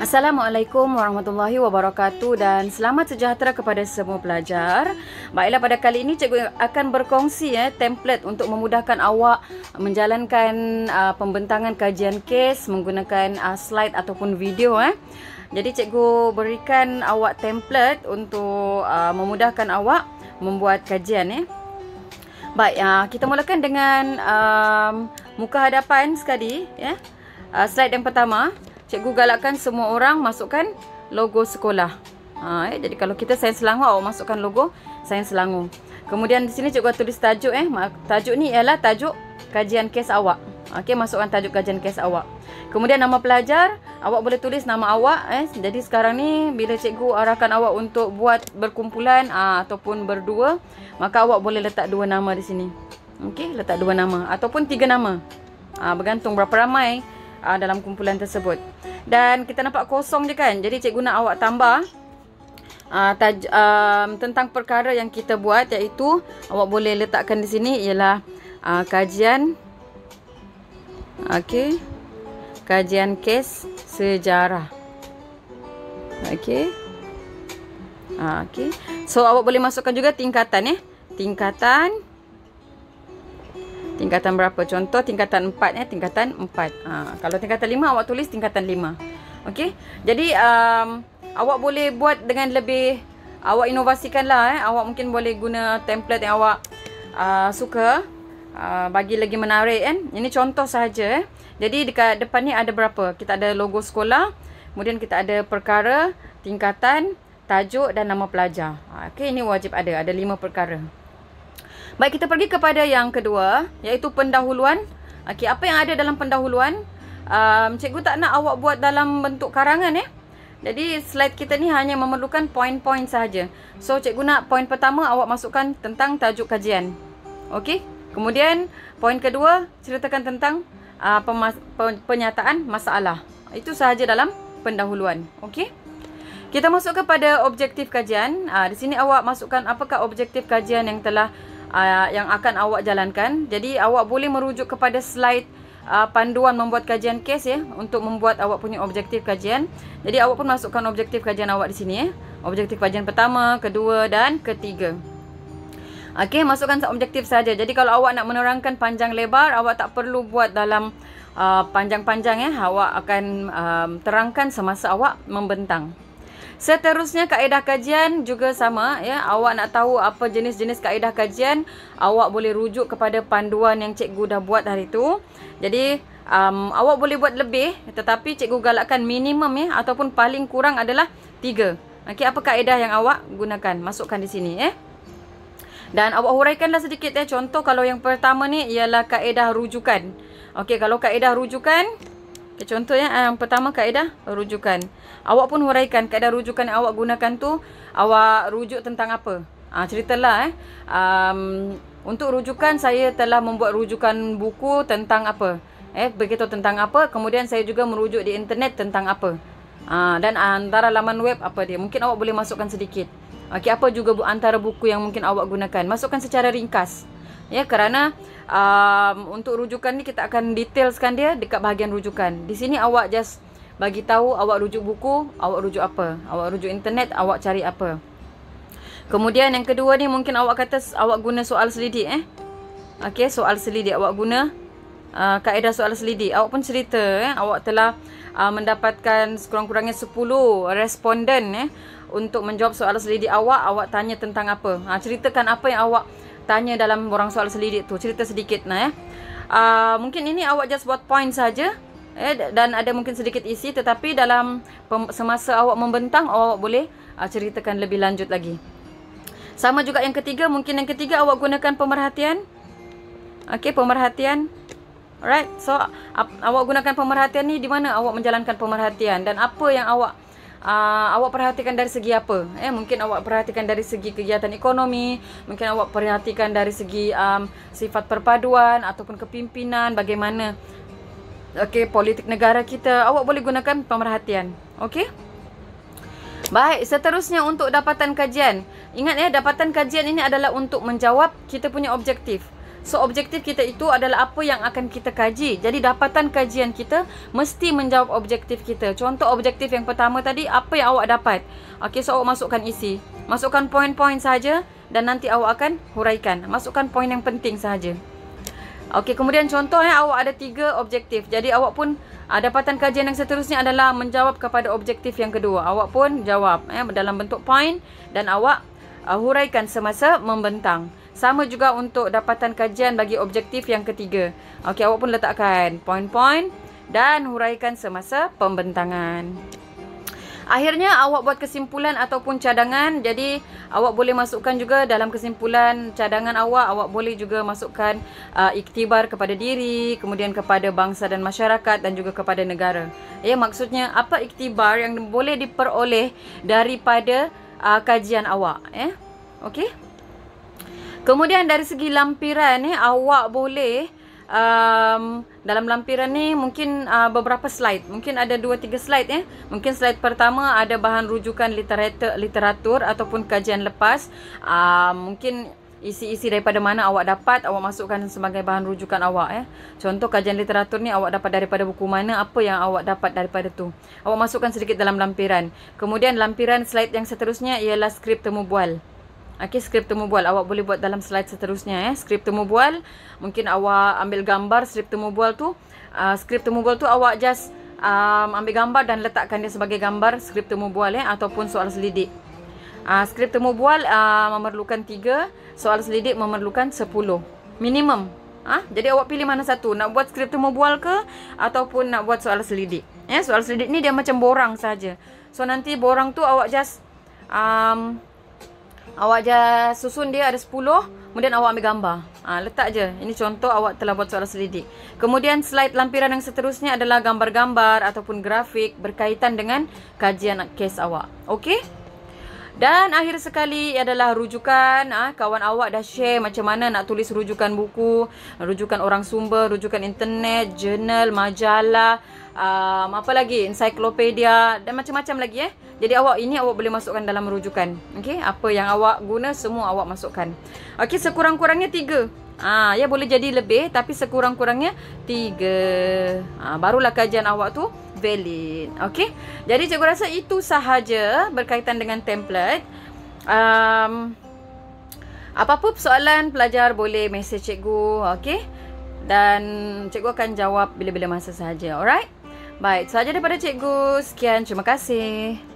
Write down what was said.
Assalamualaikum warahmatullahi wabarakatuh dan selamat sejahtera kepada semua pelajar. Baiklah, pada kali ini cikgu akan berkongsi template untuk memudahkan awak menjalankan pembentangan kajian kes menggunakan slide ataupun video. Jadi cikgu berikan awak template untuk memudahkan awak membuat kajian. Baik, kita mulakan dengan muka hadapan sekali. Slide yang pertama, cikgu galakkan semua orang masukkan logo sekolah. Jadi kalau kita Sains Selangor, awak masukkan logo Sains Selangor. Kemudian di sini cikgu tulis tajuk. Tajuk ni ialah tajuk kajian kes awak. Masukkan tajuk kajian kes awak. Kemudian nama pelajar, awak boleh tulis nama awak. Jadi sekarang ni bila cikgu arahkan awak untuk buat berkumpulan ataupun berdua, maka awak boleh letak 2 nama di sini. Letak 2 nama ataupun 3 nama. Bergantung berapa ramai dalam kumpulan tersebut. Dan kita nampak kosong je kan. Jadi cikgu nak awak tambah tentang perkara yang kita buat, iaitu awak boleh letakkan di sini ialah kajian kajian kes sejarah. So awak boleh masukkan juga tingkatan tingkatan berapa? Contoh tingkatan 4 tingkatan 4. Kalau tingkatan 5 awak tulis tingkatan 5. Jadi awak boleh buat dengan lebih, awak inovasikanlah. Awak mungkin boleh guna template yang awak suka, bagi lagi menarik Ini contoh sahaja. Jadi dekat depan ni ada berapa? Kita ada logo sekolah, kemudian kita ada perkara, tingkatan, tajuk dan nama pelajar. Ini wajib ada 5 perkara. Baik, kita pergi kepada yang kedua, iaitu pendahuluan. Apa yang ada dalam pendahuluan? Cikgu tak nak awak buat dalam bentuk karangan. Jadi slide kita ni hanya memerlukan poin-poin sahaja. So cikgu nak poin pertama awak masukkan tentang tajuk kajian. Kemudian poin kedua, ceritakan tentang penyataan masalah. Itu sahaja dalam pendahuluan. Kita masuk kepada objektif kajian. Di sini awak masukkan apakah objektif kajian yang telah yang akan awak jalankan. Jadi awak boleh merujuk kepada slide panduan membuat kajian kes untuk membuat awak punya objektif kajian. Jadi awak pun masukkan objektif kajian awak di sini. Objektif kajian pertama, kedua dan ketiga. Masukkan objektif saja. Jadi kalau awak nak menerangkan panjang lebar, awak tak perlu buat dalam panjang-panjang. Awak akan terangkan semasa awak membentang. Seterusnya kaedah kajian juga sama. Awak nak tahu apa jenis-jenis kaedah kajian, awak boleh rujuk kepada panduan yang cikgu dah buat hari tu. Jadi awak boleh buat lebih, tetapi cikgu galakkan minimum ataupun paling kurang adalah 3. Apa kaedah yang awak gunakan? Masukkan di sini Dan awak huraikanlah sedikit Contoh kalau yang pertama ni ialah kaedah rujukan. Kalau kaedah rujukan, contohnya yang pertama kaedah rujukan. Awak pun huraikan kaedah rujukan yang awak gunakan tu, awak rujuk tentang apa. Ceritalah untuk rujukan saya telah membuat rujukan buku tentang apa. Begitu tentang apa. Kemudian saya juga merujuk di internet tentang apa. Dan antara laman web apa dia. Mungkin awak boleh masukkan sedikit. Apa juga antara buku yang mungkin awak gunakan. Masukkan secara ringkas. Kerana untuk rujukan ni kita akan detailskan dia dekat bahagian rujukan. Di sini awak just bagi tahu awak rujuk buku, awak rujuk apa. Awak rujuk internet, awak cari apa. Kemudian yang kedua ni mungkin awak kata awak guna soal selidik. Soal selidik awak guna kaedah soal selidik. Awak pun cerita awak telah mendapatkan sekurang-kurangnya 10 responden untuk menjawab soal selidik awak. Awak tanya tentang apa. Ceritakan apa yang awak tanya dalam orang soal selidik tu. Cerita sedikit mungkin ini awak just buat point saja. Dan ada mungkin sedikit isi, tetapi dalam semasa awak membentang, awak boleh ceritakan lebih lanjut lagi. Sama juga yang ketiga, mungkin yang ketiga awak gunakan pemerhatian. Pemerhatian. Alright, so awak gunakan pemerhatian ni di mana awak menjalankan pemerhatian dan apa yang awak perhatikan dari segi apa. Mungkin awak perhatikan dari segi kegiatan ekonomi, mungkin awak perhatikan dari segi sifat perpaduan ataupun kepimpinan, bagaimana politik negara kita. Awak boleh gunakan pemerhatian. Baik, seterusnya untuk dapatan kajian. Ingat dapatan kajian ini adalah untuk menjawab kita punya objektif. So objektif kita itu adalah apa yang akan kita kaji. Jadi dapatan kajian kita mesti menjawab objektif kita. Contoh objektif yang pertama tadi, apa yang awak dapat. Okey, so awak masukkan isi. Masukkan poin-poin saja dan nanti awak akan huraikan. Masukkan poin yang penting saja. Okey, kemudian contohnya awak ada 3 objektif. Jadi awak pun dapatan kajian yang seterusnya adalah menjawab kepada objektif yang kedua. Awak pun jawab dalam bentuk poin dan awak huraikan semasa membentang. Sama juga untuk dapatan kajian bagi objektif yang ketiga. Okey, awak pun letakkan poin-poin dan huraikan semasa pembentangan. Akhirnya awak buat kesimpulan ataupun cadangan. Jadi awak boleh masukkan juga dalam kesimpulan cadangan awak boleh juga masukkan iktibar kepada diri, kemudian kepada bangsa dan masyarakat dan juga kepada negara. Ya, maksudnya apa iktibar yang boleh diperoleh daripada kajian awak, okey. Kemudian dari segi lampiran awak boleh dalam lampiran ni mungkin beberapa slide. Mungkin ada 2-3 slide Mungkin slide pertama ada bahan rujukan literatur ataupun kajian lepas. Mungkin isi-isi daripada mana awak dapat, awak masukkan sebagai bahan rujukan awak. Contoh kajian literatur ni awak dapat daripada buku mana, apa yang awak dapat daripada tu. Awak masukkan sedikit dalam lampiran. Kemudian lampiran slide yang seterusnya ialah skrip temu bual. Okey, skrip temu bual awak boleh buat dalam slide seterusnya. Skrip temu bual, mungkin awak ambil gambar skrip temu bual tu. Skrip temu bual tu awak just ambil gambar dan letakkan dia sebagai gambar skrip temu bual ataupun soal selidik. Skrip temu bual memerlukan 3, soal selidik memerlukan 10 minimum. Jadi awak pilih mana satu, nak buat skrip temu bual ke ataupun nak buat soal selidik. Soal selidik ni dia macam borang saja. So nanti borang tu awak just susun dia ada 10, kemudian awak ambil gambar. Letak je. Ini contoh awak telah buat soal selidik. Kemudian slide lampiran yang seterusnya adalah gambar-gambar ataupun grafik berkaitan dengan kajian kes awak. Okey? Dan akhir sekali adalah rujukan. Kawan awak dah share macam mana nak tulis rujukan buku, rujukan orang sumber, rujukan internet, jurnal, majalah, apa lagi, ensiklopedia dan macam-macam lagi. Jadi awak boleh masukkan dalam rujukan. Okey, apa yang awak guna semua awak masukkan. Okey, sekurang-kurangnya 3. Ya boleh jadi lebih tapi sekurang-kurangnya 3. Barulah kajian awak tu valid. Okey. Jadi cikgu rasa itu sahaja berkaitan dengan template. Apa-apa persoalan pelajar boleh mesej cikgu, okey? Dan cikgu akan jawab bila-bila masa sahaja. Alright? Baik, sahaja daripada cikgu. Sekian, terima kasih.